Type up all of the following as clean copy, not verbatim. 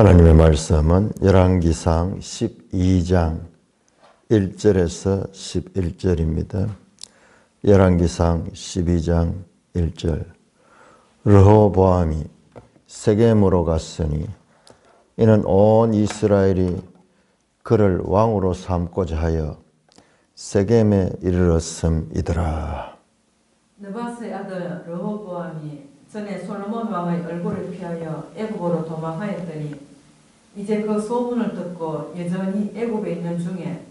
하나님의 말씀은 열왕기상 12장 1절에서 11절입니다. 열왕기상 12장 1절. 르호보암이 세겜으로 갔으니 이는 온 이스라엘이 그를 왕으로 삼고자 하여 세겜에 이르렀음이더라. 느바스의 아들 르호보암이 전에 솔로몬 왕의 얼굴을 피하여 애굽으로 도망하였더니 이제 그 소문을 듣고 여전히 애굽에 있는 중에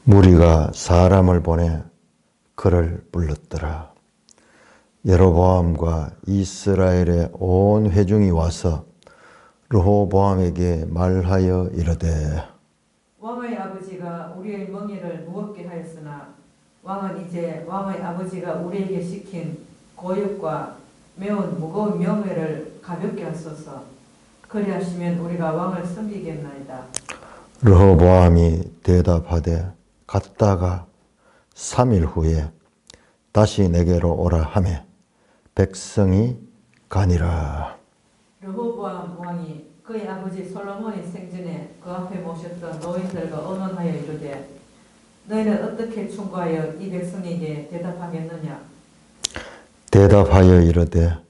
무리가 사람을 보내 그를 불렀더라. 여로보암과 이스라엘의 온 회중이 와서 르호보암에게 말하여 이르되 왕의 아버지가 우리의 멍에를 무겁게 하였으나 왕은 이제 왕의 아버지가 우리에게 시킨 고역과 매운 무거운 명예를 가볍게 하소서. 그리하시면 우리가 왕을 섬기겠나이다. 르호보암이 대답하되 갔다가 3일 후에 다시 내게로 오라 하매 백성이 가니라. 르호보암 왕이 그의 아버지 솔로몬이 생전에 그 앞에 모셨던 노인들과 언언하여 이르되 너희는 어떻게 충고하여 이 백성에게 대답하겠느냐? 대답하여 이르되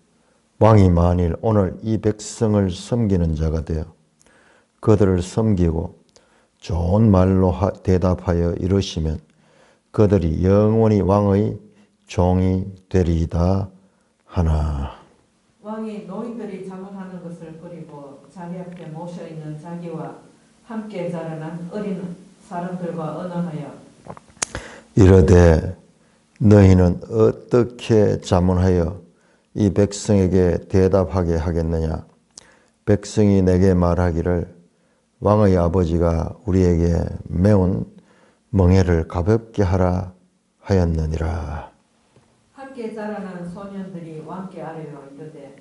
왕이 만일 오늘 이 백성을 섬기는 자가 되어 그들을 섬기고 좋은 말로 대답하여 이르시면 그들이 영원히 왕의 종이 되리이다 하나. 왕이 노인들이 자문하는 것을 버리고 자기 앞에 모셔 있는 자기와 함께 자라난 어린 사람들과 언언하여 이르되 너희는 어떻게 자문하여 이 백성에게 대답하게 하겠느냐? 백성이 내게 말하기를 왕의 아버지가 우리에게 매운 멍에를 가볍게 하라 하였느니라. 함께 자라난 소년들이 왕께 아뢰어 이르되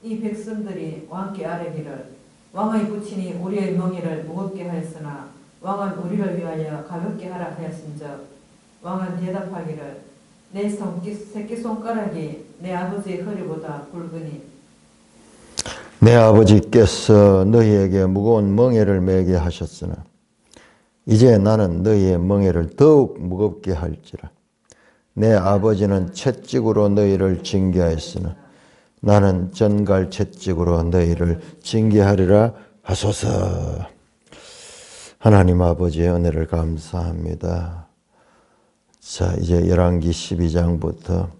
이 백성들이 왕께 아뢰기를 왕의 부친이 우리의 멍에를 무겁게 하였으나 왕은 우리를 위하여 가볍게 하라 하였은즉 왕은 대답하기를 내 새끼손가락이 내 아버지의 허리보다 굵으니 내 아버지께서 너희에게 무거운 멍에를 매게 하셨으나 이제 나는 너희의 멍에를 더욱 무겁게 할지라. 내 아버지는 채찍으로 너희를 징계하였으나 나는 전갈 채찍으로 너희를 징계하리라 하소서. 하나님 아버지의 은혜를 감사합니다. 자, 이제 열왕기 12장부터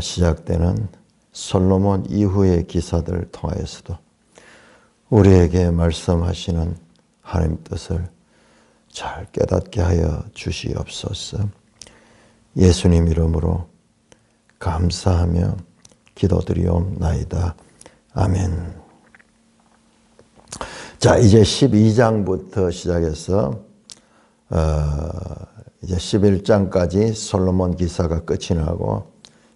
시작되는 솔로몬 이후의 기사들을 통하여서도 우리에게 말씀하시는 하나님 뜻을 잘 깨닫게 하여 주시옵소서. 예수님 이름으로 감사하며 기도드리옵나이다. 아멘. 자, 이제 12장부터 시작해서 이제 11장까지 솔로몬 기사가 끝이 나고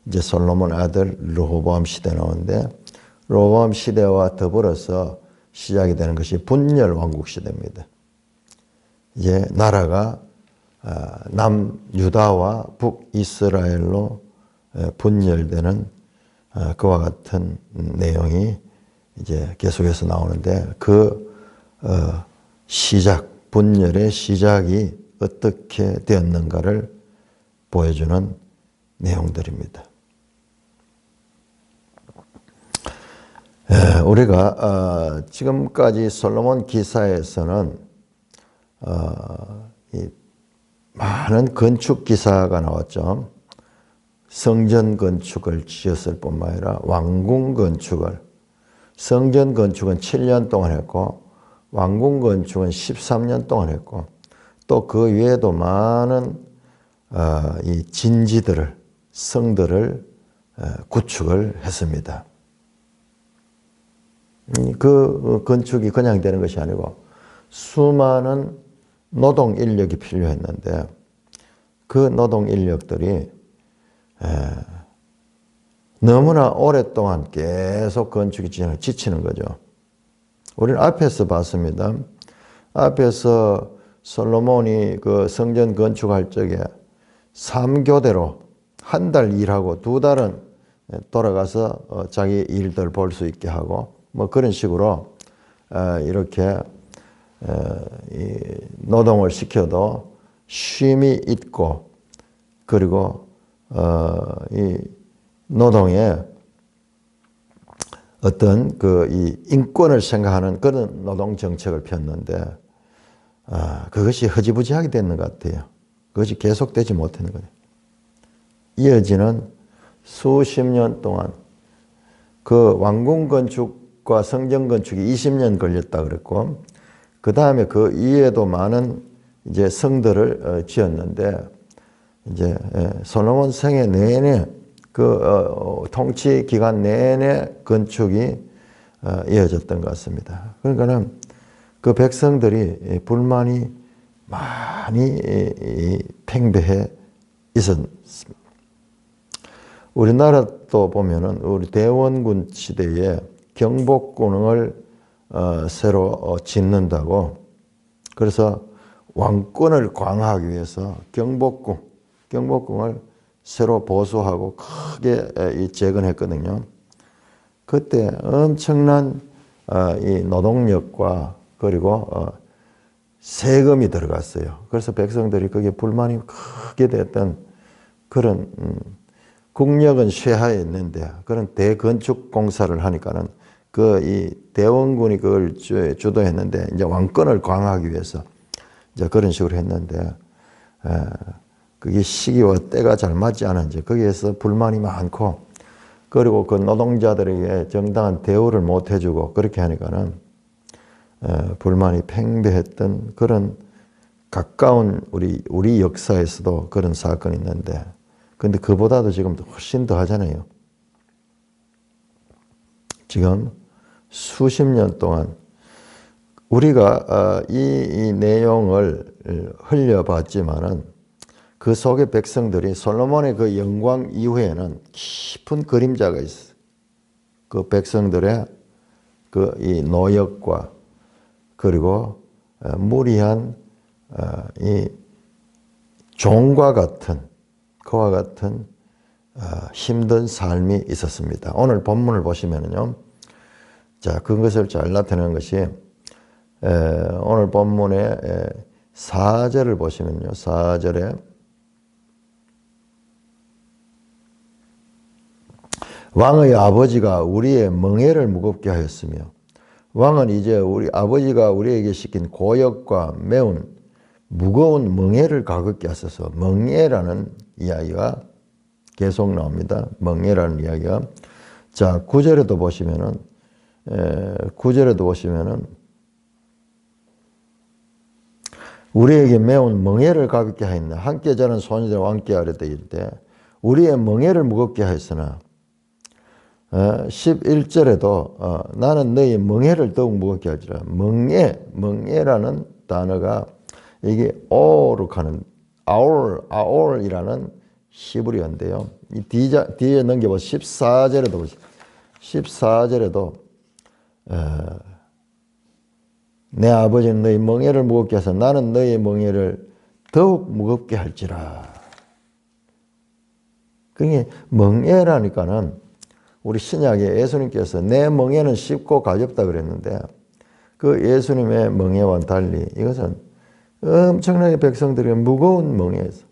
이제 솔로몬 아들 르호보암 시대 나오는데 르호보암 시대와 더불어서 시작이 되는 것이 분열 왕국 시대입니다. 이제 나라가 남유다와 북이스라엘로 분열되는 그와 같은 내용이 이제 계속해서 나오는데 그 시작, 분열의 시작이 어떻게 되었는가를 보여주는 내용들입니다. 우리가 지금까지 솔로몬 기사에서는 많은 건축 기사가 나왔죠. 성전 건축을 지었을 뿐만 아니라 왕궁 건축을, 성전 건축은 7년 동안 했고 왕궁 건축은 13년 동안 했고 또 그 외에도 많은 이 진지들을, 성들을 구축을 했습니다. 그 건축이 그냥 되는 것이 아니고 수많은 노동 인력이 필요했는데 그 노동 인력들이 너무나 오랫동안 계속 건축이 지치는 거죠. 우리는 앞에서 봤습니다. 앞에서 솔로몬이 그 성전 건축할 적에 3교대로 한 달 일하고 2달은 돌아가서 자기 일들 볼 수 있게 하고 뭐 그런 식으로 이렇게 이 노동을 시켜도 쉼이 있고, 그리고 이 노동에 어떤 이 인권을 생각하는 그런 노동 정책을 폈는데, 그것이 허지부지하게 됐는 것 같아요. 그것이 계속되지 못하는 거예요. 이어지는 수십 년 동안 그 왕궁 건축과 성전 건축이 20년 걸렸다 그랬고, 그 다음에 그 이후에도 많은 이제 성들을 지었는데, 이제 솔로몬 생애 내내 그 통치 기간 내내 건축이 이어졌던 것 같습니다. 그러니까는 그 백성들이 불만이 많이 팽배해 있었습니다. 우리나라도 보면은 우리 대원군 시대에 경복궁을 새로 짓는다고, 그래서 왕권을 강화하기 위해서 경복궁을 새로 보수하고 크게 재건했거든요. 그때 엄청난 이 노동력과 그리고 세금이 들어갔어요. 그래서 백성들이 거기에 불만이 크게 됐던 그런, 국력은 쇠하에 있는데 그런 대건축 공사를 하니까는 이 대원군이 그걸 주도했는데, 이제 왕권을 강화하기 위해서 이제 그런 식으로 했는데, 그게 시기와 때가 잘 맞지 않은지 거기에서 불만이 많고, 그리고 그 노동자들에게 정당한 대우를 못 해주고 그렇게 하니까는 불만이 팽배했던 그런 가까운 우리 역사에서도 그런 사건이 있는데, 근데 그보다도 지금 훨씬 더 하잖아요. 지금 수십 년 동안 우리가 이 내용을 흘려봤지만은 그 속에 백성들이 솔로몬의 그 영광 이후에는 깊은 그림자가 있어요. 그 백성들의 이 노역과 그리고 무리한 이 종과 같은, 그와 같은 힘든 삶이 있었습니다. 오늘 본문을 보시면요, 자, 그것을 잘 나타내는 것이 오늘 본문의 4절을 보시면요, 4절에 왕의 아버지가 우리의 멍에를 무겁게 하였으며, 왕은 이제 우리 아버지가 우리에게 시킨 고역과 매운 무거운 멍에를 가볍게 하소서. 멍에라는 이야기가 계속 나옵니다. 멍에라는 이야기가. 자, 9절에도 보시면은 우리에게 매운 멍에를 가볍게 하였나. 함께 자는 소녀들과 함께 하려되 이르되 우리의 멍에를 무겁게 하였으나, 11절에도 나는 너희 멍에를 더욱 무겁게 할지라. 멍에라는 단어가 이게 오룩하는 아올이라는 히브리어인데요. 이 뒤에 넘겨보세요. 14절에도 보세요. 14절에도 내 아버지는 너희 멍에를 무겁게 해서 나는 너희 멍에를 더욱 무겁게 할지라. 그게 멍에라니까는 우리 신약에 예수님께서 내 멍에는 쉽고 가볍다 그랬는데, 그 예수님의 멍에와는 달리 이것은 엄청나게 백성들이 무거운 멍에에서,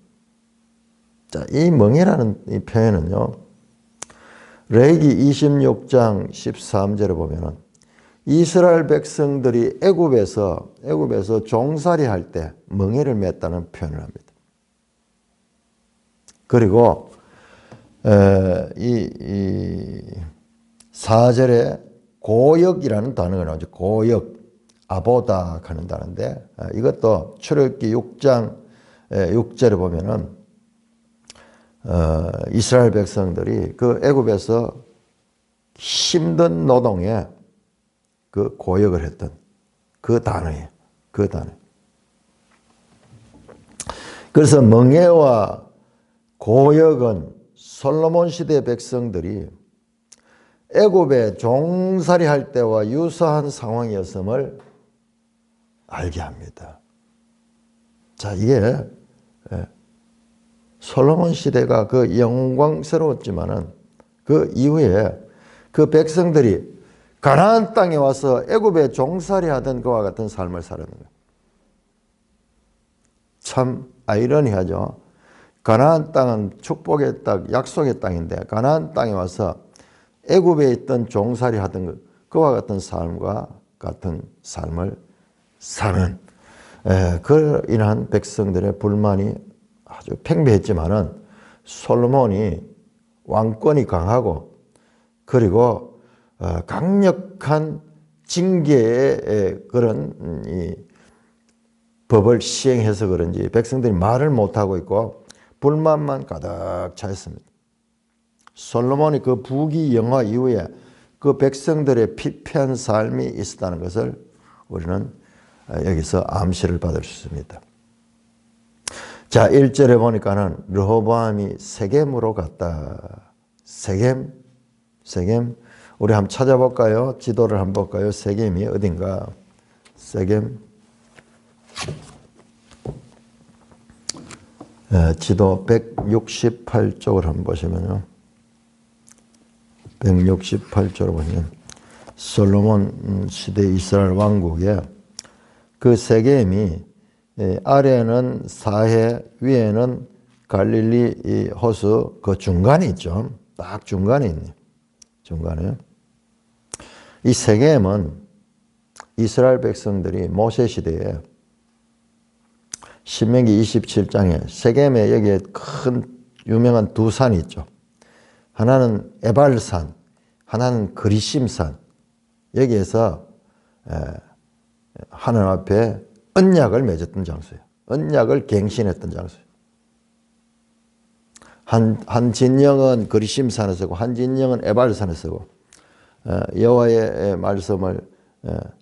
자, 이 멍에라는 이 표현은요, 레위기 26장 13절에 보면은 이스라엘 백성들이 애굽에서 종살이 할 때 멍에를 맸다는 표현을 합니다. 그리고 이 4절에 고역이라는 단어가 나오죠. 고역, 아보다 하는 단어인데, 이것도 출애굽기 6장 6절에 보면은 이스라엘 백성들이 그 애굽에서 힘든 노동에 그 고역을 했던 그 단어예요. 그 단어. 그래서 멍에와 고역은 솔로몬 시대 백성들이 애굽에 종살이 할 때와 유사한 상황이었음을 알게 합니다. 자, 이게 솔로몬 시대가 그 영광스러웠지만은 그 이후에 그 백성들이 가나안 땅에 와서 애굽에 종살이 하던 그와 같은 삶을 살았는 거예요. 참 아이러니하죠. 가나안 땅은 축복의 땅, 약속의 땅인데 가나안 땅에 와서 애굽에 있던 종살이 하던 그와 같은 삶과 같은 삶을 사는 그로 인한 백성들의 불만이 아주 팽배했지만은 솔로몬이 왕권이 강하고 그리고 강력한 징계의 그런 이 법을 시행해서 그런지 백성들이 말을 못하고 있고 불만만 가득 차 있습니다. 솔로몬이 그 부귀영화 이후에 그 백성들의 피폐한 삶이 있었다는 것을 우리는 여기서 암시를 받을 수 있습니다. 자, 1절에 보니까는 르호보암이 세겜으로 갔다. 세겜. 우리 한번 찾아볼까요? 지도를 한번 볼까요? 세겜이 어딘가? 세겜. 지도 168쪽을 한번 보시면요. 168쪽을 보시면 솔로몬 시대 이스라엘 왕국에 그 세겜이 아래는 사해, 위에는 갈릴리 호수 그 중간에 있죠. 딱 중간에 있네요. 중간에. 이 세겜은 이스라엘 백성들이 모세 시대에 신명기 27장에 세겜에 여기에 큰 유명한 두 산이 있죠. 하나는 에발산, 하나는 그리심산. 여기에서 하나님 앞에 언약을 맺었던 장소예요. 언약을 갱신했던 장소예요. 한 진영은 그리심산에 서고 한 진영은 에발산에 서고 여호와의 말씀을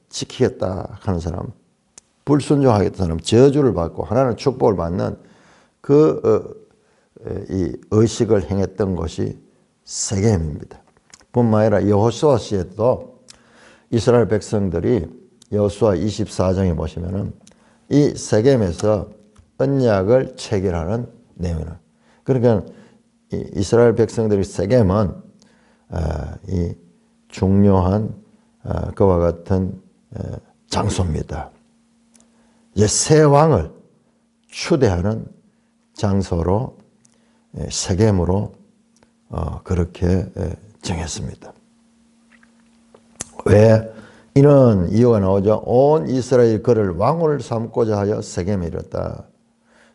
지키겠다 하는 사람, 불순종하겠다는 사람 저주를 받고 하나는 축복을 받는 이 의식을 행했던 곳이 세겜입니다. 뿐만 아니라 여호수아 시에도 이스라엘 백성들이 여호수아 24장에 보시면은 이 세겜에서 언약을 체결하는 내용이에요. 그러니까 이스라엘 백성들이 세겜은 이 중요한 그와 같은 장소입니다. 이제 새 왕을 추대하는 장소로 세겜으로 그렇게 정했습니다. 왜? 이는 이유가 나오죠. 온 이스라엘 그를 왕을 삼고자 하여 세겜에 이르렀다.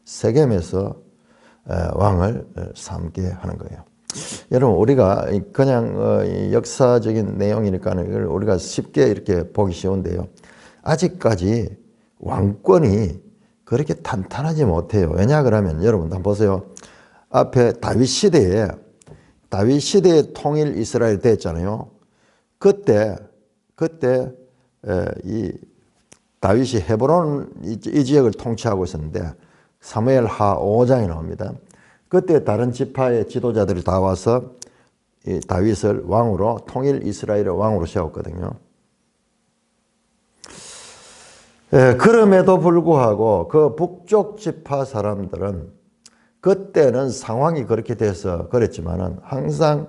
세겜에서 왕을 삼게 하는 거예요. 여러분 우리가 그냥 역사적인 내용이니까 이걸 우리가 쉽게 이렇게 보기 쉬운데요. 아직까지 왕권이 그렇게 탄탄하지 못해요. 왜냐 그러면 여러분 한번 보세요. 앞에 다윗 시대에 통일 이스라엘 됐잖아요. 그때 이 다윗이 헤브론 이 지역을 통치하고 있었는데 사무엘하 5장에 나옵니다. 그때 다른 지파의 지도자들이 다 와서 이 다윗을 왕으로 통일 이스라엘의 왕으로 세웠거든요. 그럼에도 불구하고 그 북쪽 지파 사람들은 그때는 상황이 그렇게 돼서 그랬지만은 항상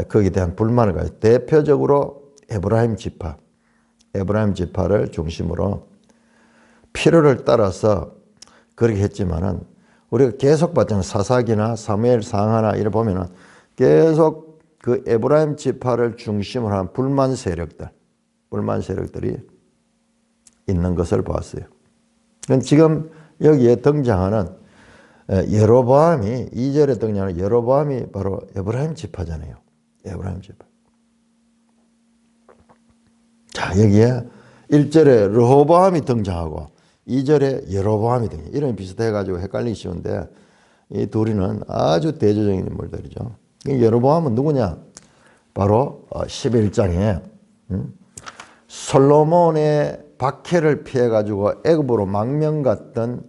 거기에 대한 불만을 가지고 대표적으로 에브라임 지파를 중심으로 필요를 따라서 그렇게 했지만은 우리가 계속 봤잖아요. 사사기나 사무엘상하나 이래 보면은 계속 그 에브라임 지파를 중심으로 한 불만 세력들이 있는 것을 봤어요. 지금 여기에 등장하는 여로보암이 2절에 등장하는 여로보암이 바로 에브라임 지파잖아요. 에브라임 지파. 자, 여기에 1절에 르호보암이 등장하고 2절에 여로보암이 등장해요. 이름이 비슷해가지고 헷갈리기 쉬운데 이 둘이는 아주 대조적인 인물들이죠. 여로보암은 누구냐? 바로 11장에 솔로몬의 박해를 피해가지고 애굽으로 망명 갔던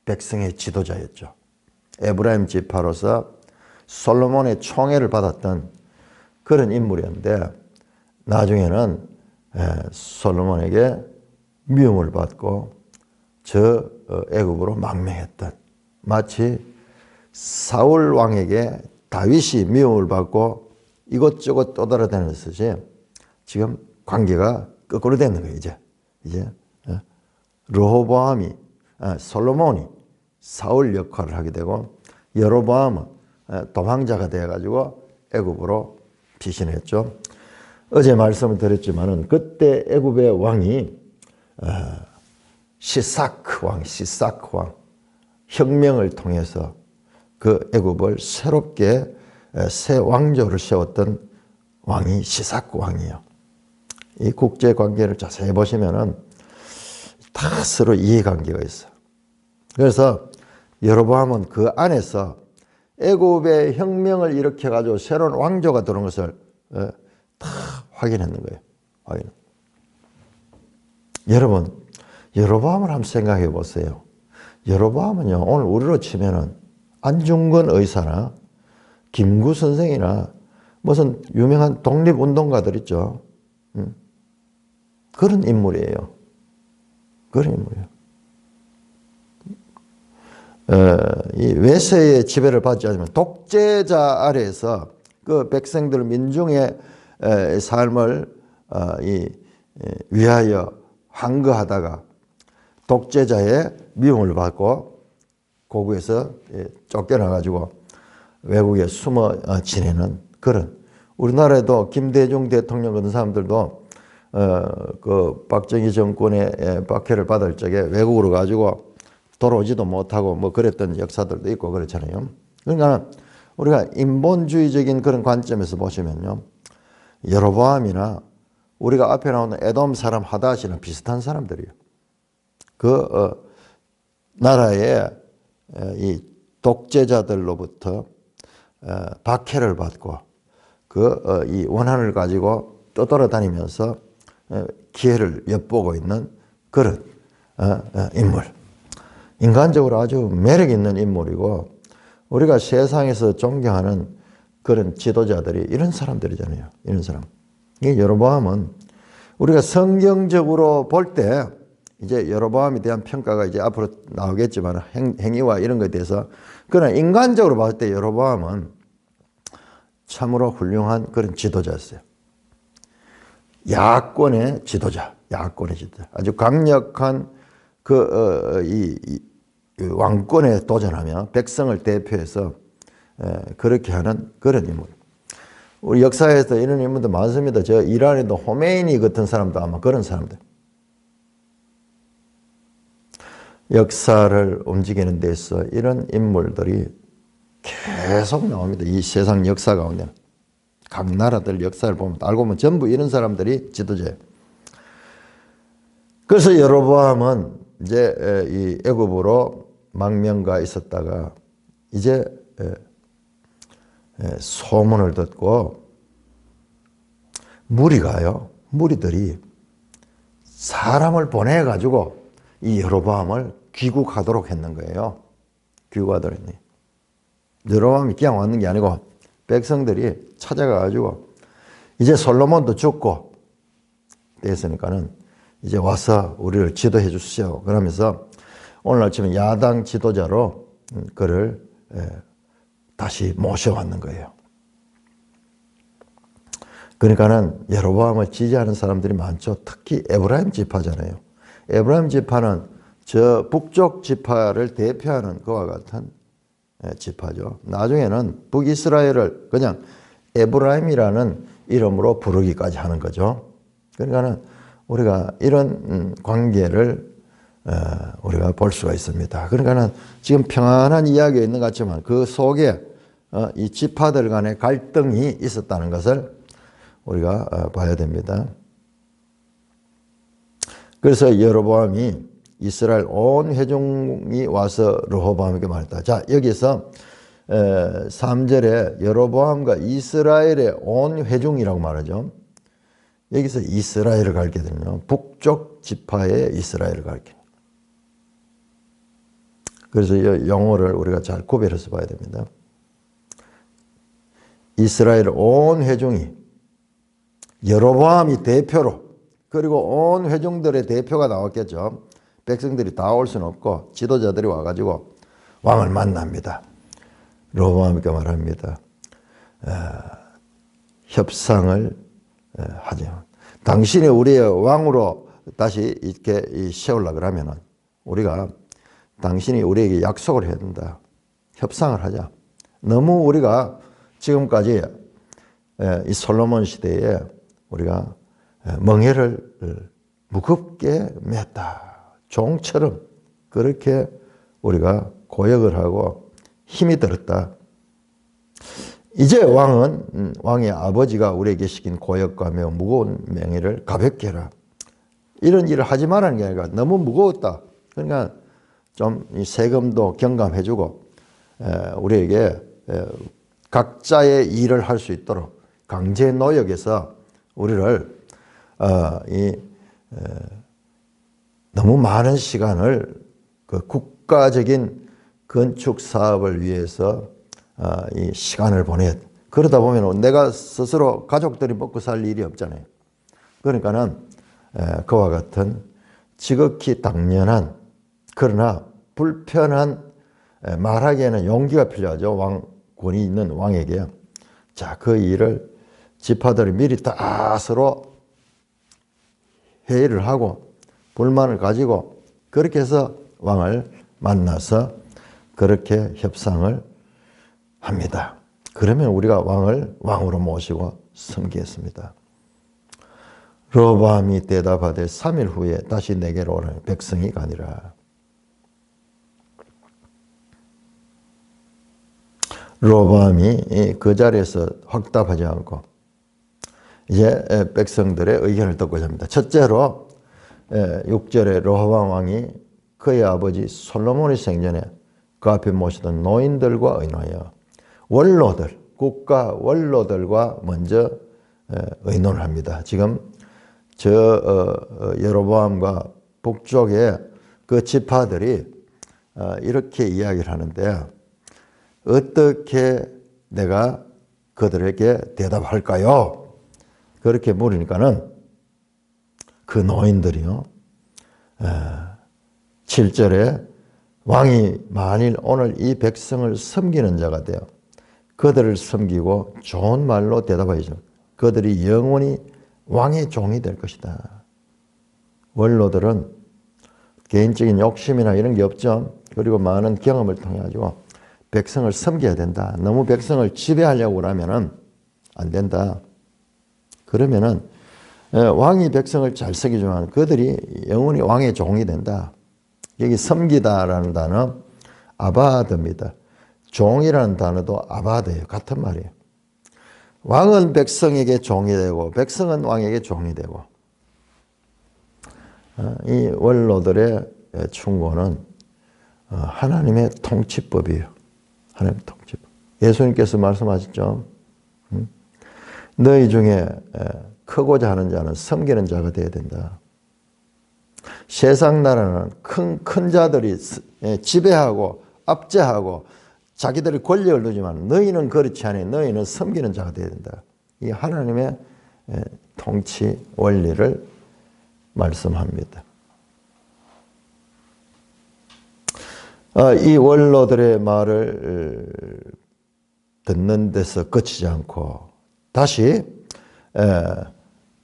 백성의 지도자였죠. 에브라임 지파로서 솔로몬의 총애를 받았던 그런 인물이었는데 나중에는 솔로몬에게 미움을 받고 저 애굽으로 망명했던, 마치 사울 왕에게 다윗이 미움을 받고 이것저것 떠돌아다녔듯이 지금 관계가 거꾸로 되는 거예요. 이제 르호보암이 솔로몬이 사울 역할을 하게 되고 여로보암은 도망자가 되어가지고 애굽으로 피신했죠. 어제 말씀을 드렸지만은 그때 애굽의 왕이 시사크 왕 혁명을 통해서 그 애굽을 새롭게 새 왕조를 세웠던 왕이 시사크 왕이에요. 이 국제 관계를 자세히 보시면은 다 서로 이해관계가 있어. 그래서 여로보암은 그 안에서 애굽의 혁명을 일으켜 가지고 새로운 왕조가 들어온 것을 다 확인했는 거예요. 확인. 여러분, 여로보암을 한번 생각해 보세요. 여로보암은요, 오늘 우리로 치면은 안중근 의사나 김구 선생이나 무슨 유명한 독립운동가들 있죠. 그런 인물이에요. 그런 인물이에요. 이 외세의 지배를 받지 않으면 독재자 아래에서 그 백성들 민중의 삶을 위하여 항거하다가 독재자의 미움을 받고 고국에서 쫓겨나가지고 외국에 숨어 지내는 그런, 우리나라에도 김대중 대통령 같은 사람들도 그 박정희 정권의 박해를 받을 적에 외국으로 가지고 돌아오지도 못하고 뭐 그랬던 역사들도 있고 그렇잖아요. 그러니까 우리가 인본주의적인 그런 관점에서 보시면요, 여로보암이나 우리가 앞에 나오는 에돔 사람 하닷이나 비슷한 사람들이에요. 그 나라의 이 독재자들로부터 박해를 받고 그 이 원한을 가지고 떠돌아다니면서 기회를 엿보고 있는 그런 인물. 인간적으로 아주 매력 있는 인물이고 우리가 세상에서 존경하는 그런 지도자들이 이런 사람들이잖아요. 이런 사람. 이 여로보암은 우리가 성경적으로 볼 때 이제 여로보암에 대한 평가가 이제 앞으로 나오겠지만 행위와 이런 것에 대해서, 그러나 인간적으로 봤을 때 여로보암은 참으로 훌륭한 그런 지도자였어요. 야권의 지도자. 아주 강력한 왕권에 도전하며 백성을 대표해서 그렇게 하는 그런 인물. 우리 역사에서 이런 인물도 많습니다. 저 이란에도 호메이니 같은 사람도 아마 그런 사람들. 역사를 움직이는 데서 이런 인물들이 계속 나옵니다. 이 세상 역사 가운데는. 각 나라들 역사를 보면 알고 보면 전부 이런 사람들이 지도자예요. 그래서 여로보암은 이제 이 애굽으로 망명가 있었다가 이제 소문을 듣고 무리들이 사람을 보내가지고 이 여로보암을 귀국하도록 했는 거예요. 귀국하도록 했네. 여로보암이 그냥 왔는 게 아니고 백성들이 찾아가가지고 이제 솔로몬도 죽고 됐으니까는 이제 와서 우리를 지도해 주시오. 그러면서 오늘 아침에 야당 지도자로 그를 다시 모셔왔는 거예요. 그러니까는 여로보암을 지지하는 사람들이 많죠. 특히 에브라임 지파잖아요. 에브라임 지파는 저 북쪽 지파를 대표하는 그와 같은 지파죠. 나중에는 북이스라엘을 그냥 에브라임이라는 이름으로 부르기까지 하는 거죠. 그러니까는 우리가 이런 관계를 우리가 볼 수가 있습니다. 그러니까는 지금 평안한 이야기가 있는 것 같지만 그 속에 이 지파들 간의 갈등이 있었다는 것을 우리가 봐야 됩니다. 그래서 여로보암이 이스라엘 온 회중이 와서 르호보암에게 말했다. 자, 여기서 3절에 여로보암과 이스라엘의 온 회중이라고 말하죠. 여기서 이스라엘을 가르쳐 드리면 북쪽 지파의 이스라엘을 가르쳐. 그래서 이 용어를 우리가 잘 구별해서 봐야 됩니다. 이스라엘 온 회중이 여로보암이 대표로, 그리고 온 회중들의 대표가 나왔겠죠. 백성들이 다 올 수는 없고 지도자들이 와가지고 왕을 만납니다. 르호보암에게 말합니다. 협상을 하죠. 당신이 우리의 왕으로 다시 이렇게 세우려고 그러면은 우리가 당신이 우리에게 약속을 해야 된다. 협상을 하자. 너무 우리가 지금까지 이 솔로몬 시대에 우리가 멍에를 무겁게 맸다. 종처럼 그렇게 우리가 고역을 하고 힘이 들었다. 이제 왕의 아버지가 우리에게 시킨 고역과 매우 무거운 명예를 가볍게 해라. 이런 일을 하지 말라는 게 아니라 너무 무거웠다. 그러니까 좀 세금도 경감해주고 우리에게 각자의 일을 할 수 있도록 강제 노역에서 우리를 너무 많은 시간을 그 국가적인 건축 사업을 위해서 이 시간을 보내. 그러다 보면 내가 스스로 가족들이 먹고 살 일이 없잖아요. 그러니까는 그와 같은 지극히 당연한 그러나 불편한 말하기에는 용기가 필요하죠. 권위 있는 왕에게. 자, 그 일을 지파들이 미리 다 서로 회의를 하고 불만을 가지고 그렇게 해서 왕을 만나서 그렇게 협상을 합니다. 그러면 우리가 왕을 왕으로 모시고 섬기겠습니다. 르호보암이 대답하되 3일 후에 다시 내게로 오는 백성이 가니라. 르호보암이 그 자리에서 확답하지 않고 이제 백성들의 의견을 듣고자 합니다. 첫째로 6절에 르호보암 왕이 그의 아버지 솔로몬이 생전에 그 앞에 모시던 노인들과 의논하여 원로들, 국가 원로들과 먼저 의논을 합니다. 지금 여로보암과 북쪽의 그 지파들이 이렇게 이야기를 하는데 어떻게 내가 그들에게 대답할까요? 그렇게 물으니까는 그 노인들이요. 7절에 왕이 만일 오늘 이 백성을 섬기는 자가 되어 그들을 섬기고 좋은 말로 대답하죠. 그들이 영원히 왕의 종이 될 것이다. 원로들은 개인적인 욕심이나 이런 게 없죠. 그리고 많은 경험을 통해 가지고 백성을 섬겨야 된다. 너무 백성을 지배하려고 하면은 안 된다. 그러면은 왕이 백성을 잘 섬기지만 그들이 영원히 왕의 종이 된다. 여기 섬기다라는 단어 아바드입니다. 종이라는 단어도 아바드예요. 같은 말이에요. 왕은 백성에게 종이 되고 백성은 왕에게 종이 되고 이 원로들의 충고는 하나님의 통치법이에요. 하나님의 통치법. 예수님께서 말씀하셨죠. 너희 중에 크고자 하는 자는 섬기는 자가 되어야 된다. 세상 나라는 큰 자들이 지배하고 압제하고 자기들의 권력을 누지만 너희는 그렇지 않니. 너희는 섬기는 자가 되어야 된다. 이 하나님의 통치 원리를 말씀합니다. 이 원로들의 말을 듣는 데서 그치지 않고 다시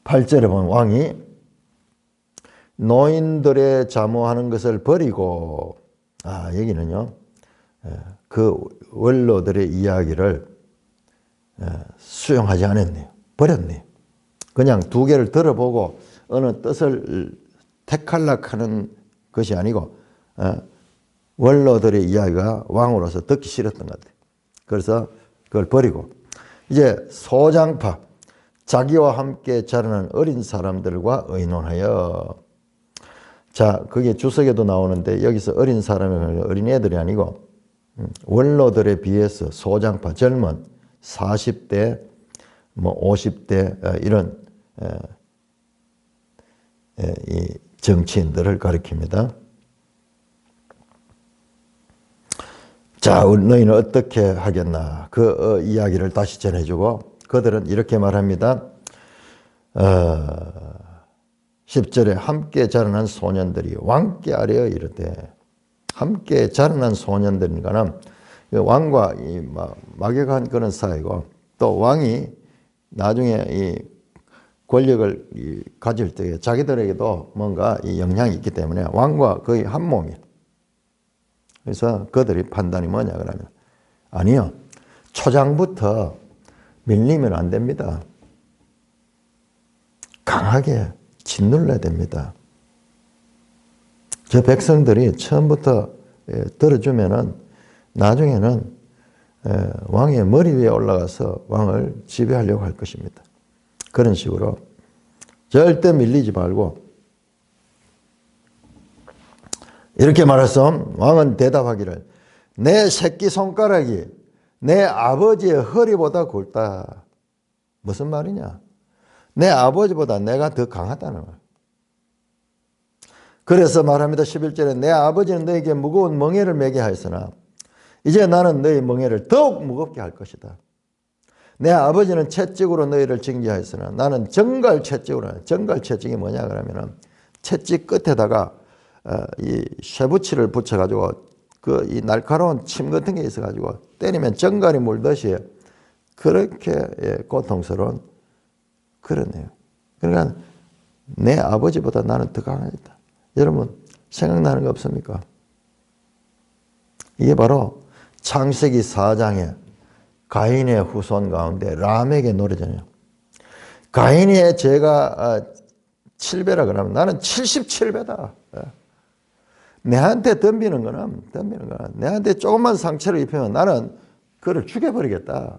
8절에 보면 왕이 노인들의 자모하는 것을 버리고 여기는요 그 원로들의 이야기를 수용하지 않았네요. 버렸네요. 그냥 두 개를 들어보고 어느 뜻을 택하려고 하는 것이 아니고 원로들의 이야기가 왕으로서 듣기 싫었던 것 같아요. 그래서 그걸 버리고 이제 소장파 자기와 함께 자라는 어린 사람들과 의논하여 자 그게 주석에도 나오는데 여기서 어린 사람이 어린 애들이 아니고 원로들에 비해서 소장파 젊은 40대 뭐 50대 이런 이 정치인들을 가리킵니다. 자, 너희는 어떻게 하겠나? 그 이야기를 다시 전해주고 그들은 이렇게 말합니다. 10절에 함께 자라난 소년들이 왕께 아뢰어 이르되 함께 자라난 소년들이니까는 왕과 막역한 그런 사이고 또 왕이 나중에 이 권력을 가질 때 자기들에게도 뭔가 이 영향이 있기 때문에 왕과 거의 한 몸이에요. 그래서 그들이 판단이 뭐냐 그러면 아니요. 초장부터 밀리면 안 됩니다. 강하게 짓눌러야 됩니다. 저 백성들이 처음부터 들어주면은 나중에는 왕의 머리 위에 올라가서 왕을 지배하려고 할 것입니다. 그런 식으로 절대 밀리지 말고 이렇게 말해서 왕은 대답하기를 내 새끼손가락이 내 아버지의 허리보다 굵다. 무슨 말이냐? 내 아버지보다 내가 더 강하다는 거야. 그래서 말합니다. 11절에 내 아버지는 너에게 무거운 멍에를 매게 하였으나 이제 나는 너의 멍에를 더욱 무겁게 할 것이다. 내 아버지는 채찍으로 너희를 징계하였으나 나는 정갈 채찍으로. 정갈 채찍이 뭐냐 그러면은 채찍 끝에다가 이 쇠붙이를 붙여가지고 그 이 날카로운 침 같은 게 있어가지고 때리면 정갈이 물듯이 그렇게 고통스러운 그러네요. 그러니까 내 아버지보다 나는 더 강하다. 여러분 생각나는 거 없습니까? 이게 바로 창세기 4장에 가인의 후손 가운데 람에게 노래잖아요. 가인의 죄가 7배라 그러면 나는 77배다. 내한테 덤비는 거는 내한테 조금만 상처를 입히면 나는 그를 죽여버리겠다.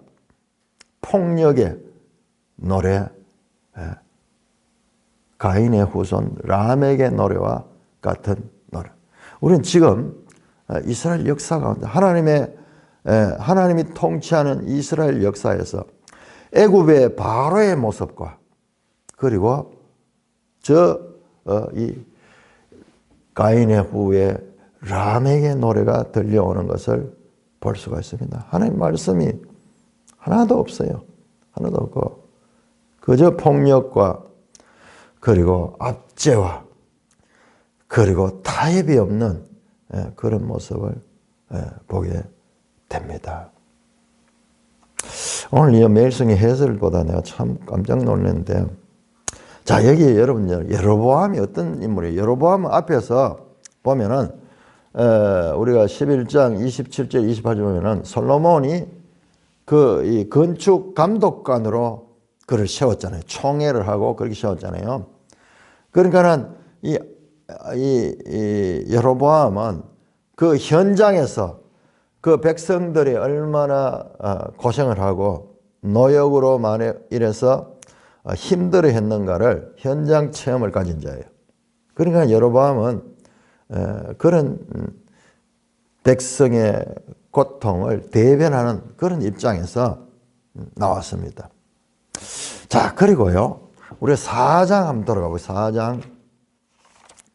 폭력의 노래. 가인의 후손 람에게 노래와 같은 노래. 우리는 지금 이스라엘 역사 가운데 하나님이 통치하는 이스라엘 역사에서 애굽의 바로의 모습과 그리고 이 가인의 후에 람에게 노래가 들려오는 것을 볼 수가 있습니다. 하나님 말씀이 하나도 없어요. 하나도 없고 그저 폭력과 그리고 압제와 그리고 타협이 없는 그런 모습을 보게 됩니다. 오늘 이 매일성의 해설을 보다 내가 참 깜짝 놀랐는데 자 여기 여러분 여로보암이 어떤 인물이에요? 여로보암 앞에서 보면은 우리가 11장 27절 28절 보면은 솔로몬이 이 건축 감독관으로 그를 세웠잖아요. 총회를 하고 그렇게 세웠잖아요. 그러니까는 이 여로보암은 그 현장에서 그 백성들이 얼마나 고생을 하고 노역으로 이래서 힘들어 했는가를 현장 체험을 가진 자예요. 그러니까 여로보암은 그런 백성의 고통을 대변하는 그런 입장에서 나왔습니다. 자, 그리고요. 우리 4장 한번 돌아가 보죠. 4장.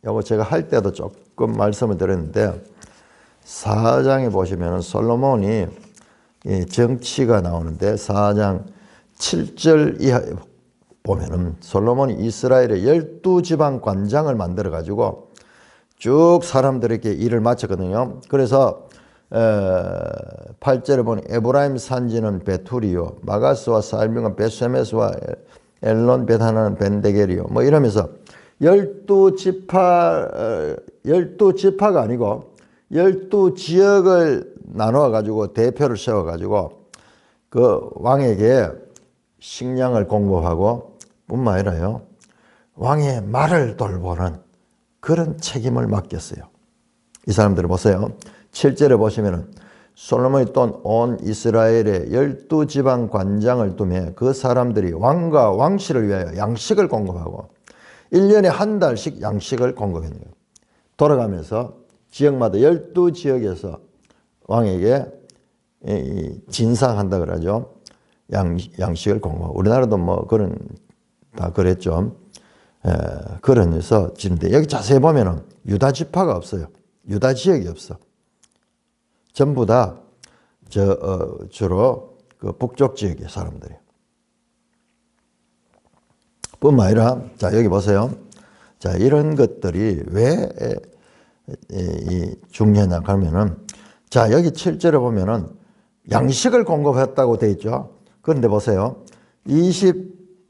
이거 제가 할 때도 조금 말씀을 드렸는데 4장에 보시면 솔로몬이 정치가 나오는데 4장 7절 이하 보면은 솔로몬이 이스라엘의 12지방 관장을 만들어 가지고 쭉 사람들에게 일을 마쳤거든요. 그래서 8절에 보니 에브라임 산지는 베투리요 마가스와 살명은 베세메스와 엘론 베타나는 벤데겔이요 뭐 이러면서 12지파가 아니고 12지역을 나누어 가지고 대표를 세워 가지고 그 왕에게 식량을 공급하고 뿐만 아니라요 왕의 말을 돌보는 그런 책임을 맡겼어요. 이 사람들을 보세요. 7절에 보시면은 솔로몬이 또 온 이스라엘의 12지방 관장을 두매 그 사람들이 왕과 왕실을 위하여 양식을 공급하고 1년에 한 달씩 양식을 공급했네요. 돌아가면서 지역마다 12지역에서 왕에게 진상한다 그러죠. 양식을 공급하고 우리나라도 뭐 그런 다 그랬죠. 그러면서 지는데 여기 자세히 보면은 유다 지파가 없어요. 유다 지역이 없어. 전부 다 주로 그 북쪽 지역의 사람들이에요. 뿐만 아니라 자 여기 보세요. 자 이런 것들이 왜 중요하냐 하면은 자 여기 7절에 보면은 양식을 공급했다고 돼 있죠. 그런데 보세요.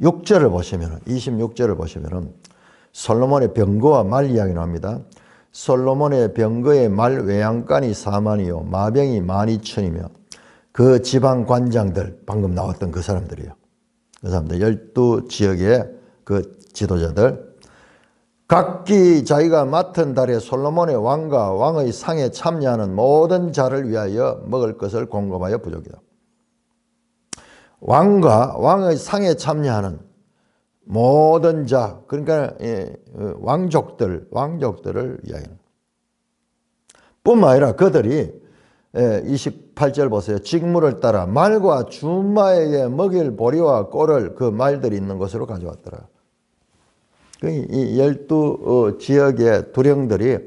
6절을 보시면 26절을 보시면 솔로몬의 병거와 말 이야기 나옵니다. 솔로몬의 병거의 말 외양간이 4만이요 마병이 12,000이며 그 지방 관장들 방금 나왔던 그 사람들이요. 그 사람들 12지역의 그 지도자들 각기 자기가 맡은 달에 솔로몬의 왕과 왕의 상에 참여하는 모든 자를 위하여 먹을 것을 공급하여 부족이다. 왕과 왕의 상에 참여하는 모든 자, 그러니까 왕족들을 위하여 뿐만 아니라 그들이 28절 보세요. 직무를 따라 말과 주마에게 먹일 보리와 꼴을 그 말들이 있는 곳으로 가져왔더라. 이 12지역의 두령들이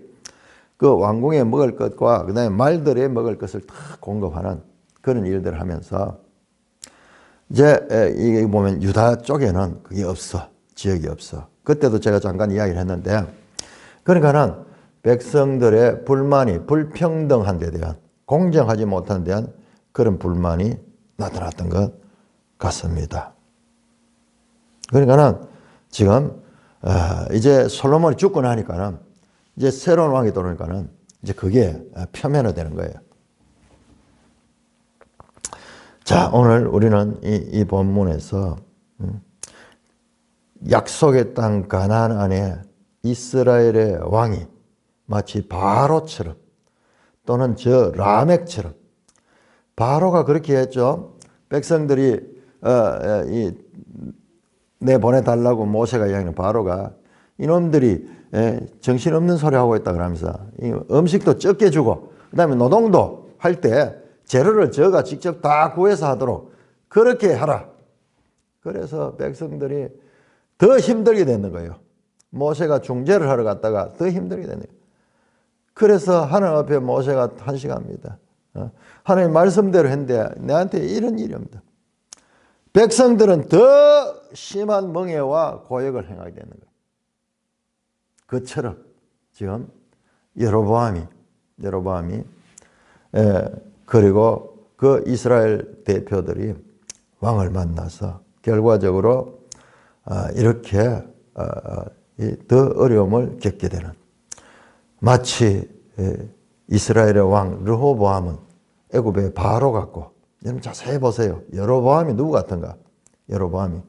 그 왕궁에 먹을 것과 그 다음에 말들에 먹을 것을 다 공급하는 그런 일들을 하면서 이제 이게 보면 유다 쪽에는 그게 없어. 지역이 없어. 그때도 제가 잠깐 이야기를 했는데 그러니까는 백성들의 불만이 불평등한 데 대한 공정하지 못한 데 대한 그런 불만이 나타났던 것 같습니다. 그러니까는 지금 이제 솔로몬이 죽고 나니까는 이제 새로운 왕이 들어오니까는 이제 그게 표면화되는 거예요. 자, 오늘 우리는 이 본문에서 약속의 땅 가나안 안에 이스라엘의 왕이 마치 바로처럼 또는 저 라멕처럼 바로가 그렇게 했죠. 백성들이 내보내달라고 모세가 이야기하는 바로가 이놈들이 정신없는 소리 하고 있다 그러면서 음식도 적게 주고 그 다음에 노동도 할 때 재료를 저가 직접 다 구해서 하도록 그렇게 하라. 그래서 백성들이 더 힘들게 되는 거예요. 모세가 중재를 하러 갔다가 더 힘들게 되는 거예요. 그래서 하나님 앞에 모세가 탄식합니다. 하나님 말씀대로 했는데 내한테 이런 일이 옵니다. 백성들은 더 심한 멍해와 고역을 행하게 되는 거예요. 그처럼 지금 여로보암이 그리고 그 이스라엘 대표들이 왕을 만나서 결과적으로 이렇게 더 어려움을 겪게 되는 마치 이스라엘의 왕 르호보암은 애굽의 바로 같고 여러분 자세히 보세요. 여로보암이 누구 같은가? 여로보암이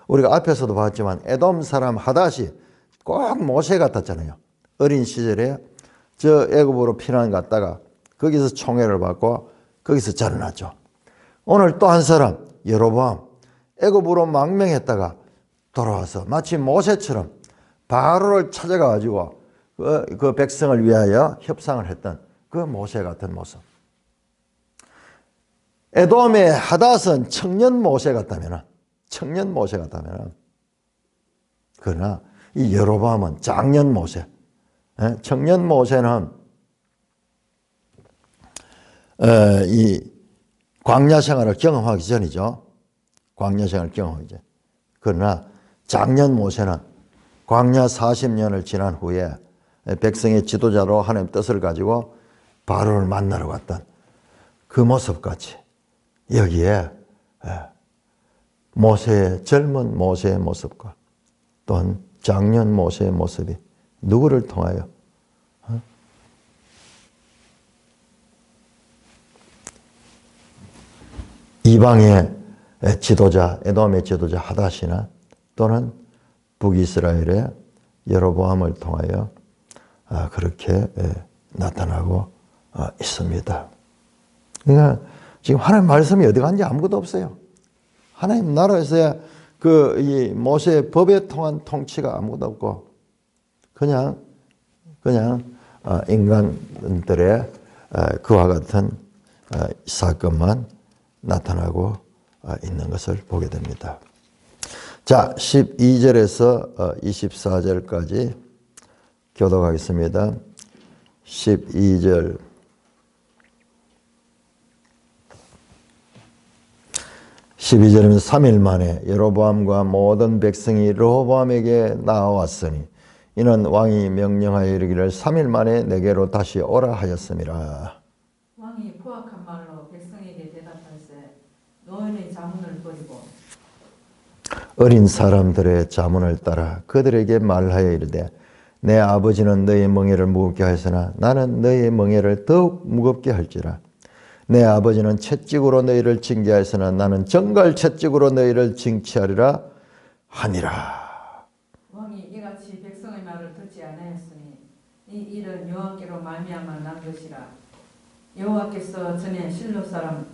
우리가 앞에서도 봤지만 에돔 사람 하닷이 꼭 모세 같았잖아요. 어린 시절에 저 애굽으로 피난 갔다가 거기서 총애를 받고 거기서 자라났죠. 오늘 또 한 사람 여로보암 애굽으로 망명했다가 돌아와서 마치 모세처럼 바로를 찾아가가지고 그 백성을 위하여 협상을 했던 그 모세 같은 모습. 에돔의 하닷은 청년 모세 같다면 그러나 이 여로보암은 장년 모세. 청년 모세는 이 광야 생활을 경험하기 전이죠. 광야 생활을 경험하기 전. 그러나 장년 모세는 광야 40년을 지난 후에 백성의 지도자로 하나님 뜻을 가지고 바로를 만나러 갔던 그 모습같이 여기에 젊은 모세의 모습과 또한 장년 모세의 모습이 누구를 통하여 이방의 지도자, 에돔의 지도자 하닷이나 또는 북이스라엘의 여로보암을 통하여 그렇게 나타나고 있습니다. 그러니까 지금 하나님 말씀이 어디 간지 아무것도 없어요. 하나님 나라에서의 이 모세의 법에 통한 통치가 아무것도 없고 그냥 인간들의 그와 같은 사건만 나타나고 있는 것을 보게 됩니다. 자, 12절에서 24절까지 교독하겠습니다. 12절. (12절이면) 3일 만에 여로보암과 모든 백성이 르호보암에게 나와왔으니 이는 왕이 명령하여 이르기를 3일 만에 내게로 다시 오라 하였음이라. 왕이 포악한 말로 백성에게 대답할세 너희는 자문을 버리고 어린 사람들의 자문을 따라 그들에게 말하여 이르되 내 아버지는 너의 멍에를 무겁게 하였으나 나는 너의 멍에를 더욱 무겁게 할지라. 내 아버지는 채찍으로 너희를 징계하였으나 나는 정갈 채찍으로 너희를 징치하리라 하니라. 왕이 이같이 백성의 말을 듣지 아니하였으니 이 일은 여호와께로 말미암아 난 것이라. 여호와께서 전에 실로 사람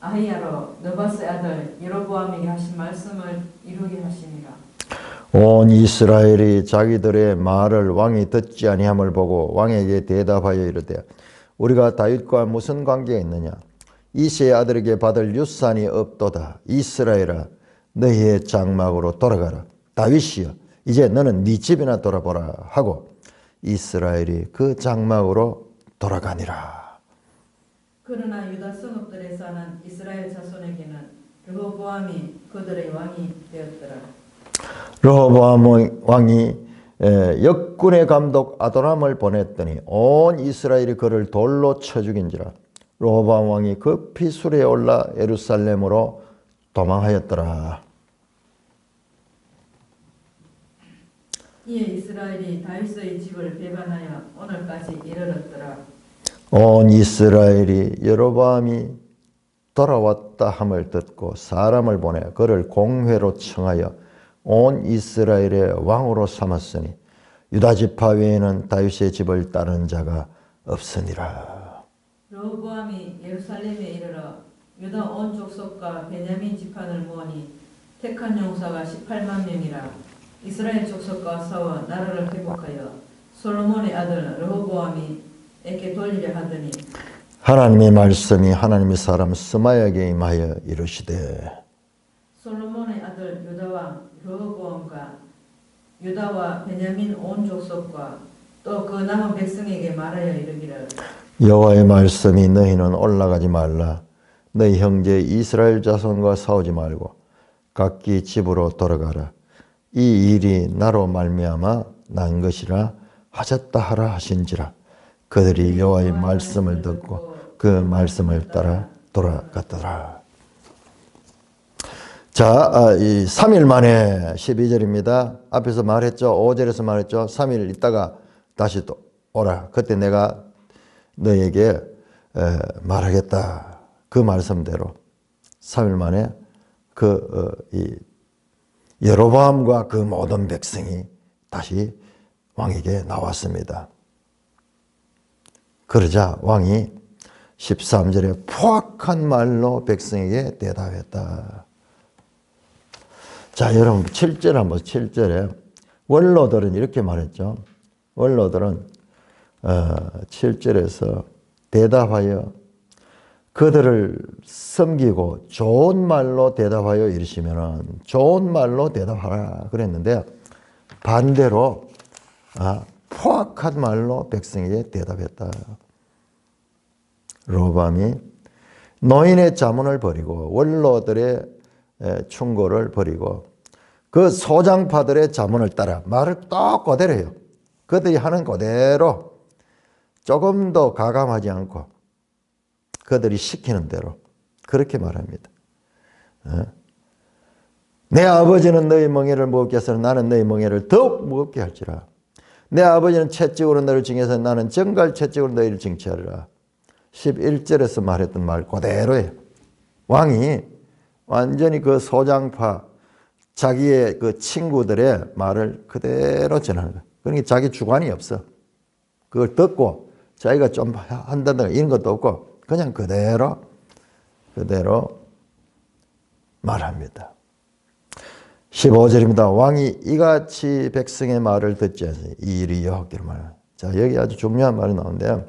아히야로 느바스의 아들 여로보암에게 하신 말씀을 이루게 하시니라. 온 이스라엘이 자기들의 말을 왕이 듣지 아니함을 보고 왕에게 대답하여 이르되 우리가 다윗과 무슨 관계가 있느냐? 이새의 아들에게 받을 유산이 없도다. 이스라엘아 너희의 장막으로 돌아가라. 다윗이여 이제 너는 네 집이나 돌아보라 하고 이스라엘이 그 장막으로 돌아가니라. 그러나 유다 성읍들에 사는 이스라엘 자손에게는 르호보암이 그들의 왕이 되었더라. 르호보암 왕이 역군의 감독 아도람을 보냈더니 온 이스라엘이 그를 돌로 쳐 죽인지라. 르호보암 왕이 급히 수레에 올라 예루살렘으로 도망하였더라. 이에 이스라엘이 다윗의 집을 배반하여 오늘까지 이르렀더라. 온 이스라엘이 여로보암이 돌아왔다 함을 듣고 사람을 보내 그를 공회로 청하여 온 이스라엘의 왕으로 삼았으니 유다 지파 외에는 다윗의 집을 따르는 자가 없으니라. 르호보암이 예루살렘에 이르러 유다 온 족속과 베냐민 지파를 모으니 택한 용사가 18만 명이라. 이스라엘 족속과 싸워 나라를 회복하여 솔로몬의 아들 르호보암이 에게 돌리려 하더니 하나님의 말씀이 하나님의 사람 스마야에게 임하여 이르시되 솔로몬의 아들 유다왕 르호보암과 유다와 베냐민 온 족속과 또 그 남은 백성에게 말하여 이르기를 여호와의 말씀이 너희는 올라가지 말라. 너희 형제 이스라엘 자손과 싸우지 말고 각기 집으로 돌아가라. 이 일이 나로 말미암아 난 것이라 하셨다 하라 하신지라. 그들이 여호와의 말씀을 듣고 그 말씀을 따라 돌아갔더라. 자, 3일 만에 12절입니다. 앞에서 말했죠. 5절에서 말했죠. 3일 있다가 다시 또 오라. 그때 내가 너에게 말하겠다. 그 말씀대로 3일 만에 여로보암과 그 모든 백성이 다시 왕에게 나왔습니다. 그러자 왕이 13절에 포악한 말로 백성에게 대답했다. 자, 여러분 7절 한번 7절에 원로들은 이렇게 말했죠. 원로들은 7절에서 대답하여 그들을 섬기고 좋은 말로 대답하여 이르시면은 좋은 말로 대답하라 그랬는데 반대로 포악한 말로 백성에게 대답했다. 르호보암이 노인의 자문을 버리고 원로들의 충고를 버리고 그 소장파들의 자문을 따라 말을 딱 그대로 해요. 그들이 하는 그대로 조금 더 가감하지 않고 그들이 시키는 대로 그렇게 말합니다. 내 아버지는 너희 멍에를 무겁게 해서 나는 너희 멍에를 더욱 무겁게 할지라. 내 아버지는 채찍으로 너를 징해서 나는 정갈 채찍으로 너희를 징치하리라. 11절에서 말했던 말 그대로예요. 왕이 완전히 그 소장파 자기의 그 친구들의 말을 그대로 전하는 거예요. 그러니까 자기 주관이 없어. 그걸 듣고 자기가 좀 한다든가 이런 것도 없고 그냥 그대로 말합니다. 15절입니다. 왕이 이같이 백성의 말을 듣지 않으니 이 일이 여호와께로 말하라. 자, 여기 아주 중요한 말이 나오는데요.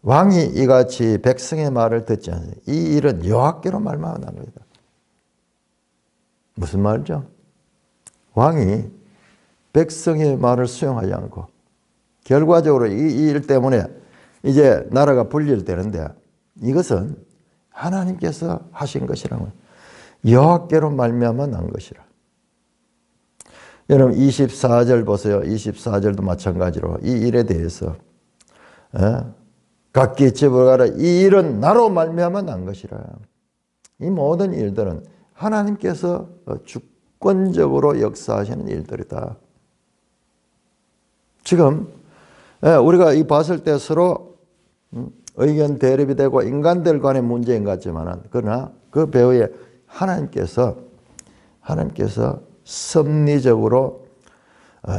왕이 이같이 백성의 말을 듣지 않으니 이 일은 여호와께로 말만 하는 겁니다. 무슨 말이죠? 왕이 백성의 말을 수용하지 않고 결과적으로 이 일 때문에 이제 나라가 분리되는데 이것은 하나님께서 하신 것이라고 여호와께로 말미암아 난 것이라. 여러분 24절 보세요. 24절도 마찬가지로 이 일에 대해서 각기 집으로 가라. 이 일은 나로 말미암아 난 것이라. 이 모든 일들은 하나님께서 주권적으로 역사하시는 일들이다. 지금 우리가 이 봤을 때 서로 의견 대립이 되고 인간들 간의 문제인 것 같지만 그러나 그 배후에 하나님께서 섭리적으로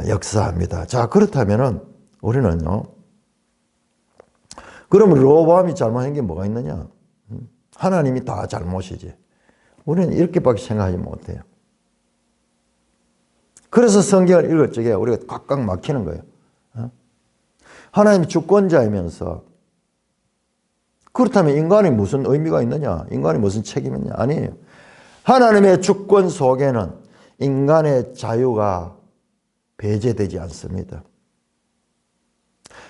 역사합니다. 자, 그렇다면은 우리는요, 그러면 르호보암이 잘못한 게 뭐가 있느냐? 하나님이 다 잘못이지. 우리는 이렇게밖에 생각하지 못해요. 그래서 성경을 읽을 적에 우리가 꽉꽉 막히는 거예요. 하나님이 주권자이면서 그렇다면 인간이 무슨 의미가 있느냐? 인간이 무슨 책임이 있느냐? 아니에요. 하나님의 주권 속에는 인간의 자유가 배제되지 않습니다.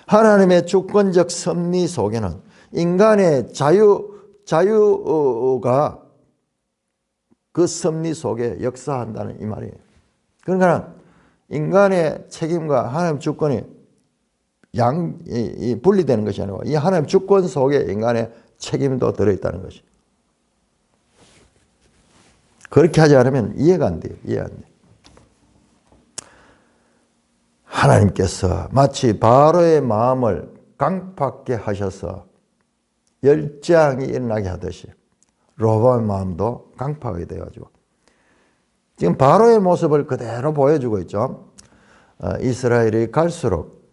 하나님의 주권적 섭리 속에는 인간의 자유가 그 섭리 속에 역사한다는 이 말이에요. 그러니까 인간의 책임과 하나님 주권이 분리되는 것이 아니고 이 하나님 주권 속에 인간의 책임도 들어있다는 것이. 그렇게 하지 않으면 이해가 안 돼요. 이해가 안 돼요. 하나님께서 마치 바로의 마음을 강팍게 하셔서 열장이 일어나게 하듯이 르호보암의 마음도 강팍하게 돼가지고 지금 바로의 모습을 그대로 보여주고 있죠. 이스라엘이 갈수록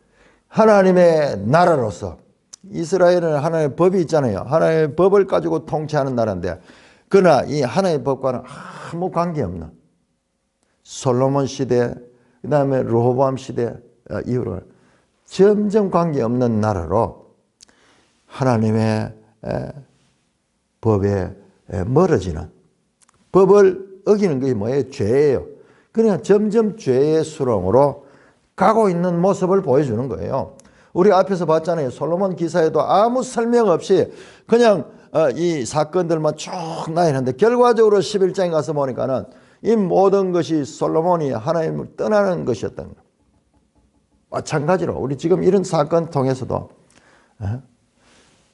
하나님의 나라로서 이스라엘은 하나님의 법이 있잖아요. 하나님의 법을 가지고 통치하는 나라인데 그러나 이 하나님의 법과는 아무 관계없는 솔로몬 시대 그 다음에 르호보암 시대 이후로 점점 관계없는 나라로 하나님의 법에 멀어지는 법을 어기는 것이 뭐예요? 죄예요. 그러니까 점점 죄의 수렁으로 가고 있는 모습을 보여주는 거예요. 우리 앞에서 봤잖아요. 솔로몬 기사에도 아무 설명 없이 그냥 이 사건들만 쭉 나뉘는데 결과적으로 11장에 가서 보니까는 이 모든 것이 솔로몬이 하나님을 떠나는 것이었던 거예요. 마찬가지로 우리 지금 이런 사건 통해서도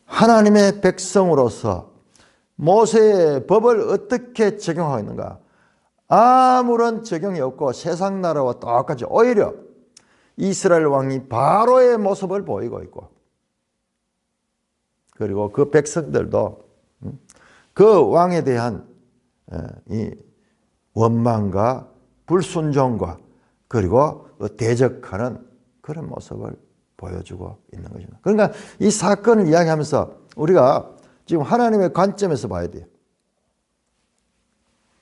하나님의 백성으로서 모세의 법을 어떻게 적용하고 있는가? 아무런 적용이 없고 세상 나라와 똑같이 오히려 이스라엘 왕이 바로의 모습을 보이고 있고 그리고 그 백성들도 그 왕에 대한 이 원망과 불순종과 그리고 대적하는 그런 모습을 보여주고 있는 것입니다. 그러니까 이 사건을 이야기하면서 우리가 지금 하나님의 관점에서 봐야 돼요.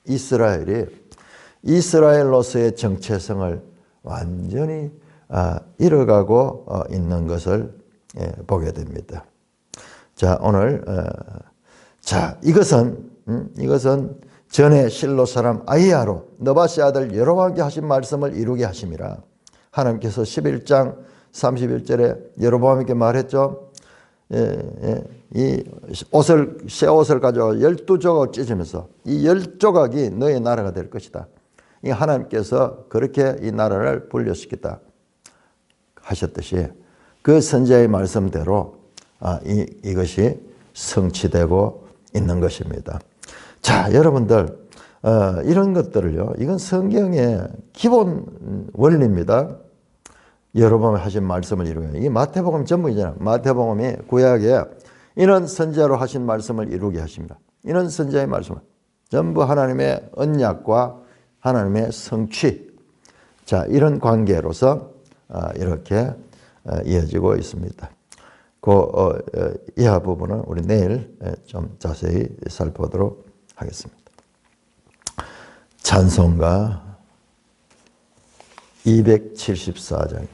이스라엘이 이스라엘로서의 정체성을 완전히 잃어가고 있는 것을 보게 됩니다. 자, 오늘 이것은 전에 실로 사람 아히야로 느바시 아들 여로보암에게 하신 말씀을 이루게 하심이라. 하나님께서 11장 31절에 여로보암에게 말했죠. 이 새 옷을 가져와 12조각 찢으면서 이 10조각이 너의 나라가 될 것이다. 이 하나님께서 그렇게 이 나라를 분류시켰다 하셨듯이 그 선지자의 말씀대로 이것이 성취되고 있는 것입니다. 자, 여러분들 이런 것들을요. 이건 성경의 기본 원리입니다. 여러분 하신 말씀을 이루게. 이게 마태복음 전부이잖아요. 마태복음이 구약에 이런 선지자로 하신 말씀을 이루게 하십니다. 이런 선지자의 말씀은 전부 하나님의 언약과 하나님의 성취. 자, 이런 관계로서 이렇게 이어지고 있습니다. 이하 부분은 우리 내일 좀 자세히 살펴보도록 하겠습니다. 찬송가 274장